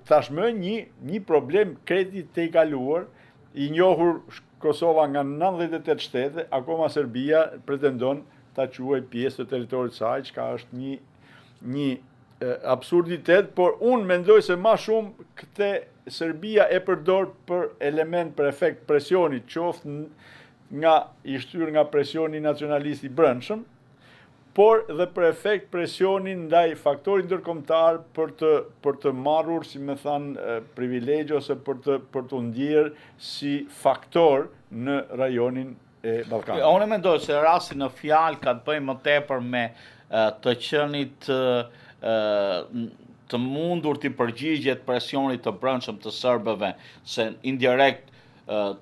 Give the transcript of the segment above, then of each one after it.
tashmë një problem kreti të i kaluar, i njohur Kosova nga 98 shtete, akoma Serbia pretendon ta quaj pjesë të territorit saj, çka është një absurditet, por unë mendoj se ma shumë këte Serbia e përdor për element, për efekt presioni, qoftë i shtyr nga presioni nacionalist i brendshëm, por dhe për efekt presioni ndaj faktorit ndërkombëtar për të marrur, si me thanë, privilegje ose për të ndjerë si faktor në rajonin e Ballkanit. Unë mendoj se rasti në fjalë ka të bëjë më tepër me të qenit të mundur të përgjigjet presionit të brendshëm të serbëve, se indirekt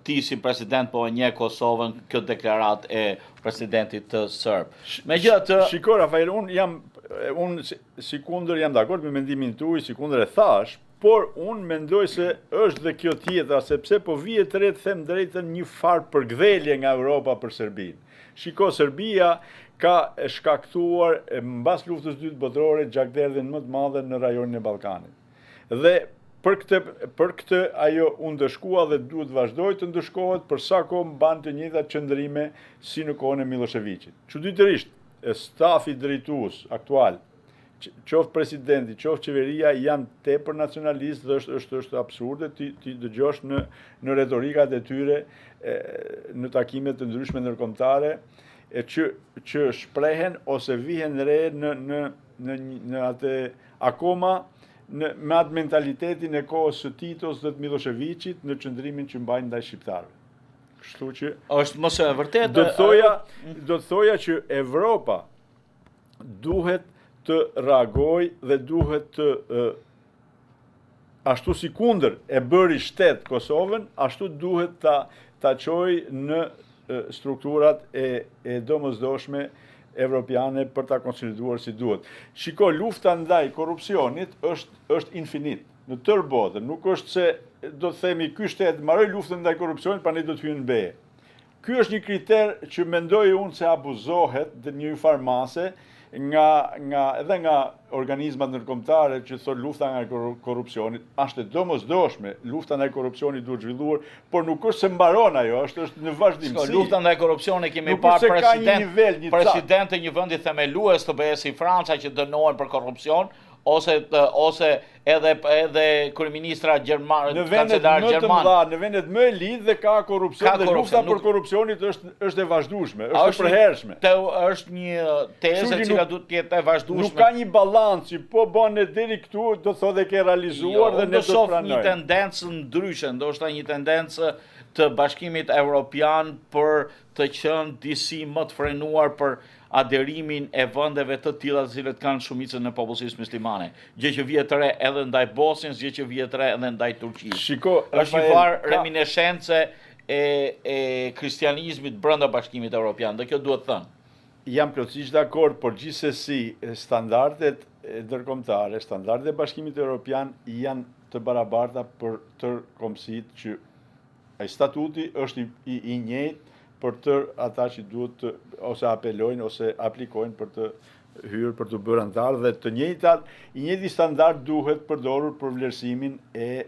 ti si president po e nje Kosovën, kjo deklarat e presidentit të serb. Megjithatë, Shiko, Rafael, unë si kundër jam dakord me mendimin tuaj, si kundër e thash, por unë mendoj se është dhe kjo tjetra, sepse po vihet re të them drejtën një farë përgdhelje nga Europa për Serbinë. Shiko, Serbia ka shkaktuar mbas luftës dytë botërore gjakderdhjen më të madhe në rajonin e Ballkanit. Dhe për këtë ajo u ndëshkua dhe duhet vazhdoj të ndëshkohet për sa kohë mban të njëjtat qëndrime si në kohën e Miloševićit. Çuditërisht, stafi drejtues aktual, qoftë presidenti, qoftë qeveria, janë tepër nacionalist dhe është absurde ti dëgjosh në retorikat e tyre në takimet të ndryshme ndërkombëtare që shprehen ose vihen re në atë akoma me atë mentalitetin e kohës së Titos dhe të Miloševićit në qëndrimin që mbajnë ndaj shqiptarëve. Kështu që është mos e vërtetë. Do të thoja që Evropa duhet të reagoj dhe duhet të ashtu si kundër e bëri shtet Kosovën, ashtu duhet ta çojë në strukturat e domosdoshme evropiane për ta konsoliduar si duhet. Shiko, lufta ndaj korrupsionit është infinit në tërë botën. Nuk është se do të themi ky shtet mbaroi luftën ndaj korrupsionit, prandaj do të hyjë në be. Ky është një kriter që mendoj unë se abuzohet në një farmase edhe nga organizmat ndërkombëtare që thonë lufta nga korrupsionit. Është e domosdoshme, lufta ndaj korrupsionit duhet zhvilluar, por nuk është se mbaron ajo, është në vazhdimsi. Lufta ndaj korrupsionit kemi parë president e një vendi themelues të BE-s-i Franca që dënohen për korrupsion, ose edhe kryeministra gjermane, kancelar gjerman. Në vendet më e lidhë dhe ka korrupsion dhe lufta për korrupsionit është e vazhdueshme, është e përhershme. Është një tezë që duhet të jetë e vazhdueshme. Nuk ka një balanc që po bën deri këtu, do thotë ke realizuar dhe ne do të pranojmë. Një tendencë ndryshe, ndoshta një tendencë të Bashkimit Evropian për të qenë disi më të frenuar për aderimin e vendeve të tilla të cilët kanë shumicën e popullsisë muslimane. Gjë që vjet re edhe ndaj Bosnjës, gjë që vjet re edhe ndaj Turqisë. Shiko, është një farë reminiscencë e kristianizmit brenda Bashkimit Evropian, dhe kjo duhet thënë. Jam plotësisht dakord, por gjithsesi standardet ndërkombëtare, standardet e Bashkimit Evropian janë të barabarta për tërë kombësitë, që ai statuti është i njëjtë për tërë ata që duhet ose apelojnë ose aplikojnë për të hyrë, për të bërë antar, dhe i njëjti standard duhet përdorur për vlerësimin e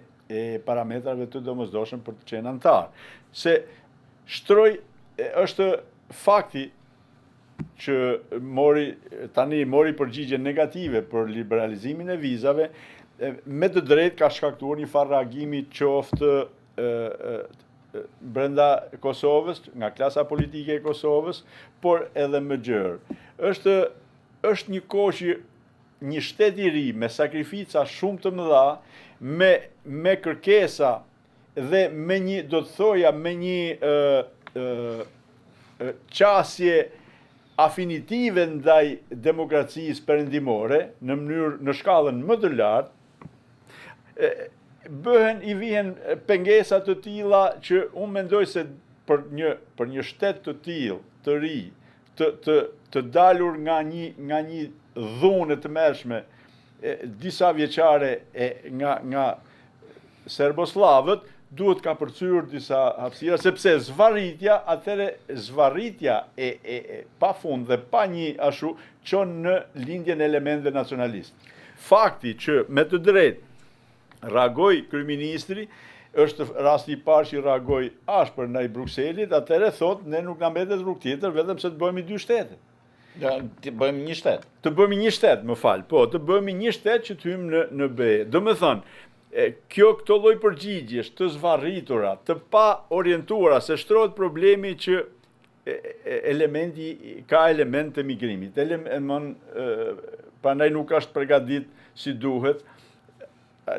parametrave të domosdoshëm për të qenë antar. Se është fakti që tani mori përgjigje negative për liberalizimin e vizave, me të drejtë ka shkaktuar një farë reagimi qoftë brenda Kosovës, nga klasa politike e Kosovës, por edhe më gjerë. Është një kohë që një shtet i ri me sakrifica shumë të mëdha, me kërkesa dhe me një, do të thoja, me një qasje afinitive ndaj demokracisë perëndimore në shkallën më të lartë, i vihen pengesa të tilla që unë mendoj se për një shtet të tillë, të ri, të dalur nga një dhunë të mërshme disa vjeçare nga serboslavët, duhet ka përcyer disa hapësira, sepse zvarritja e pa fund dhe pa një ashtu çon në lindjen e elementëve nacionalist. Fakti që me të drejtë reagoi kryeministri, është rasti i parë që reagoi ashpër ndaj Brukselit, atëherë thotë ne nuk na mbetet rrugë tjetër vetëm se të bëhemi 2 shtete. Të bëjmë një shtet. Të bëhemi një shtet, më fal, po, të bëhemi një shtet që të hymë në BE. Do me thënë, këto lloj përgjigjesh të zvarritura, të pa orientuara, se shtrohet problemi që ka element të migrimit. Prandaj nuk është përgatit si duhet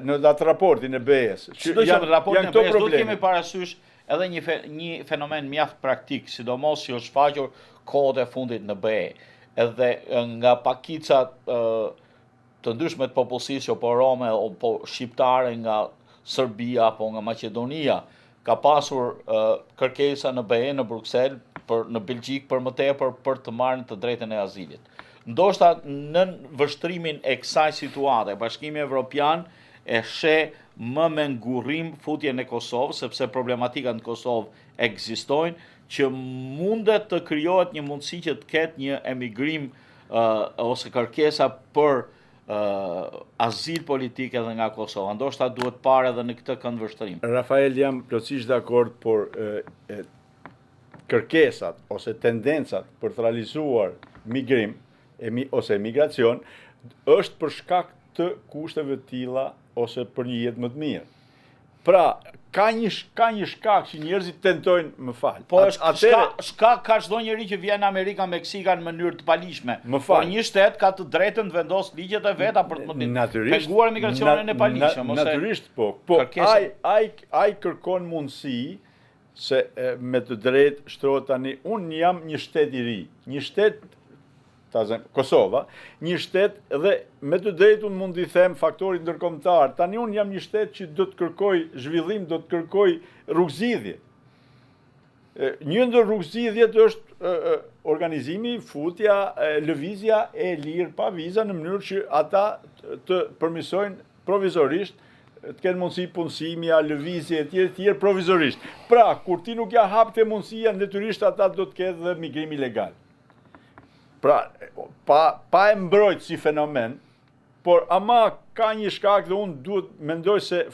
në atë raportin e BE-s. Raportin e BE-s do të kemi parasysh edhe një fenomen mjaft praktik, sidomos që është shfaqur kohët e fundit në BE. Edhe nga pakicat të ndryshme të popullsisë që po rome apo shqiptare nga Serbia apo nga Maqedonia, ka pasur kërkesa në BE në Bruksel, në Belgjik për më tepër për të marrë të drejtën e azilit. Ndoshta në vështrimin e kësaj situate, Bashkimi Evropian e sheh më me ngurrim futjen e Kosovës, sepse problematikat në Kosovë ekzistojnë, që mundet të krijohet një mundësi që të ketë një emigrim ose kërkesa për azil politik edhe nga Kosova. Ndoshta duhet parë edhe në këtë këndvështrim. Rafael, jam plotësisht dakord, por kërkesat ose tendencat për të realizuar migrim ose emigracion është për shkak të kushteve të tilla ose për një jetë më të mirë. Pra, ka një shkak që njerëzit tentojnë, më fal. Po shkak ka çdo njeri që vjen në Amerika, Meksika në mënyrë të palishme. Por një shtet ka të drejtën të vendosë ligjet e veta për të penguar migracionin e palishëm. Natyrisht po. Po ai kërkon mundësi se me të drejtë shtrohet tani, unë jam një shtet i ri, një shtet Kosova, një shtet dhe me të drejtë unë mund t'i them faktorit ndërkombëtar. Tani unë jam një shtet që do të kërkoj zhvillim, do të kërkoj rrugëzidhje. Një ndër rrugëzidhjet është organizimi, futja, lëvizja e lirë pa viza në mënyrë që ata të përmirësojnë provizorisht, të kenë mundësi punësimja, lëvizje e tjerë provizorisht. Pra, kur ti nuk ja hap të mundësia, natyrisht ata do të ketë dhe migrimi legal. Pra, pa e mbrojtë si fenomen, por ama ka një shkak dhe unë mendoj se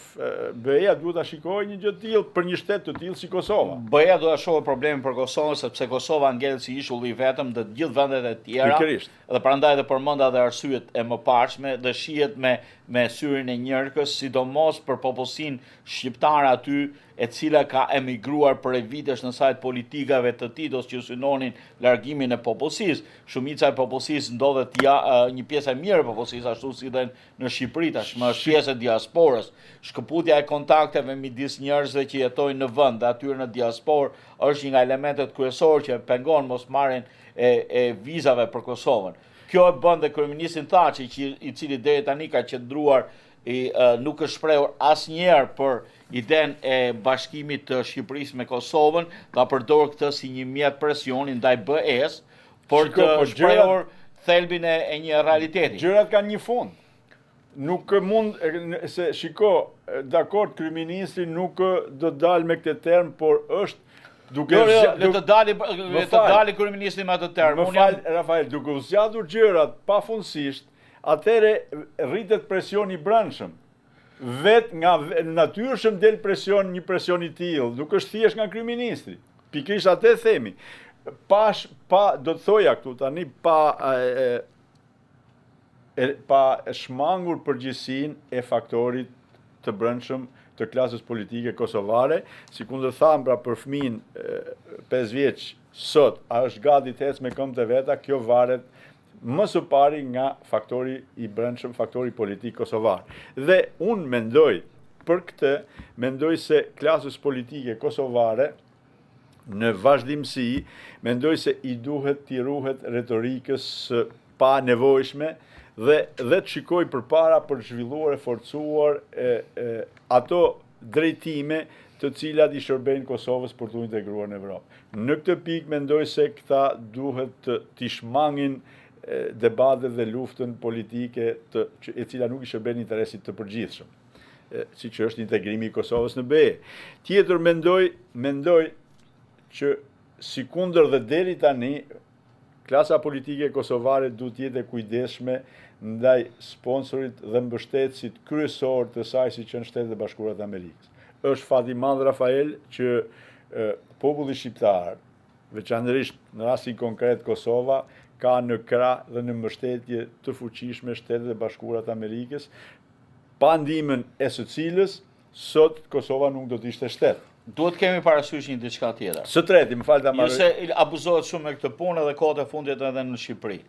BE-ja duhet ta shikojë një gjë të tillë për një shtet të tillë si Kosova. BE-ja do ta shohë problemin për Kosovën, sepse Kosova ngjelet si ishulli i vetëm dhe të gjithë vendet e tjera. Dhe prandaj dhe përmenda dhe arsyet e mëparshme, dhe shihet me syrin e njerëkës, sidomos për popullsinë shqiptare aty, e cila ka emigruar për vitesh në sajt politikave të Titos që synonin largimin e popullsisë. Shumica e popullsisë ndodhet një pjesë e mirë e popullsisë, ashtu si dhe në Shqipëri tashmë është pjesë e diasporës. Shkëputja e kontakteve midis njerëzve që jetojnë në vend dhe atyre në diasporë është një nga elementet kryesorë që pengon mos marrjen e vizave për Kosovën. Kjo e bën dhe kryeministin Thaçi, i cili deri tani ka qëndruar nuk është shprehur asnjëherë për idenë e bashkimit të Shqipërisë me Kosovën, ka përdorur këtë si një mjet presioni ndaj BE-s, por të shprehur thelbin e një realiteti. Gjërat kanë një fund. Nuk mund se dakord, kryeministri nuk do të dalë me këtë term, por është le të dali kryeministri me atë term. Më fal, Rafael, duke u zgjatur gjërat pafundësisht, atëre rritet presioni i brendshëm. Vetë nga natyrshëm del një presion i tillë, nuk është thjesht nga kryeministri. Pikërisht atë themi. Do të thoja këtu tani pa shmangur përgjegjësinë e faktorit të brendshëm të klasës politike kosovare, sikundër tham pra për fëmin 5 vjeç sot, a është gati të ecë me këmbët e veta, kjo varet më së pari nga faktori i brendshëm, faktori politik kosovar. Dhe unë mendoj se klasës politike kosovare në vazhdimsi, mendoj se i duhet t'i ruhet retorikës pa nevojshme dhe të shikoj përpara për zhvilluar e forcuar ato drejtime të cilat i shërbejnë Kosovës për të integruar në Evropë. Në këtë pikë mendoj se këta duhet t'i shmangin debatet dhe luftën politike e cila nuk i shërben interesit të përgjithshëm, si që është integrimi i Kosovës në BE. Tjetër mendoj që sikundër dhe deri tani klasa politike kosovare duhet jetë e kujdesshme ndaj sponsorit dhe mbështetësit kryesor të saj si që në Shtetet e Bashkuara të Amerikës. Është fat i madh Rafael që populli shqiptar, veçanërisht në rastin konkret Kosova, ka në krah dhe në mbështetje të fuqishme Shtetet e Bashkuara të Amerikës, pa ndihmën e së cilës sot Kosova nuk do të ishte shtet. Duhet kemi parasysh një diçka tjetër. Së treti, më falë ta marrë. Jo se abuzohet shumë me këtë punë edhe kohët e fundit edhe në Shqipëri.